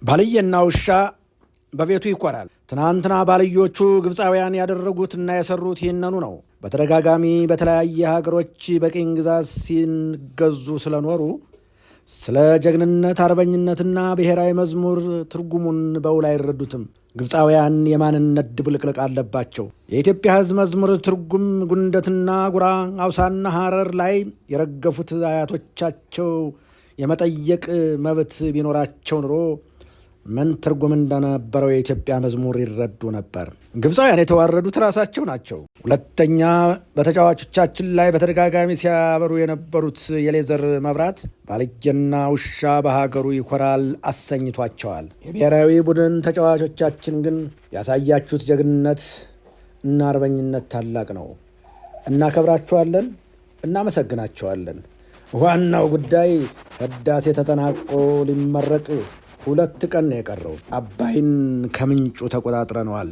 ባልየና ውሻ በቤቱ ይኮራል። ትናንትና ባልዮቹ ግብፃውያን ያደረጉትና የሰሩት ይህንኑ ነው። በተደጋጋሚ በተለያየ ሀገሮች በቅኝ ግዛት ሲገዙ ስለኖሩ ስለ ጀግንነት አርበኝነትና ብሔራዊ መዝሙር ትርጉሙን በውል አይረዱትም። ግብፃውያን የማንነት ድብልቅልቅ አለባቸው። የኢትዮጵያ ሕዝብ መዝሙር ትርጉም ጉንደትና ጉራ፣ አውሳና ሐረር ላይ የረገፉት አያቶቻቸው የመጠየቅ መብት ቢኖራቸው ኑሮ ምን ትርጉም እንደነበረው የኢትዮጵያ መዝሙር ይረዱ ነበር። ግብፃውያን የተዋረዱት ራሳቸው ናቸው። ሁለተኛ፣ በተጫዋቾቻችን ላይ በተደጋጋሚ ሲያበሩ የነበሩት የሌዘር መብራት ባልየና ውሻ በሀገሩ ይኮራል አሰኝቷቸዋል። የብሔራዊ ቡድን ተጫዋቾቻችን ግን ያሳያችሁት ጀግንነት እና አርበኝነት ታላቅ ነው። እናከብራችኋለን፣ እናመሰግናቸዋለን። ዋናው ጉዳይ ህዳሴ ተጠናቆ ሊመረቅ 2 ቀን ነው የቀረው። አባይን ከምንጩ ተቆጣጥረነዋል።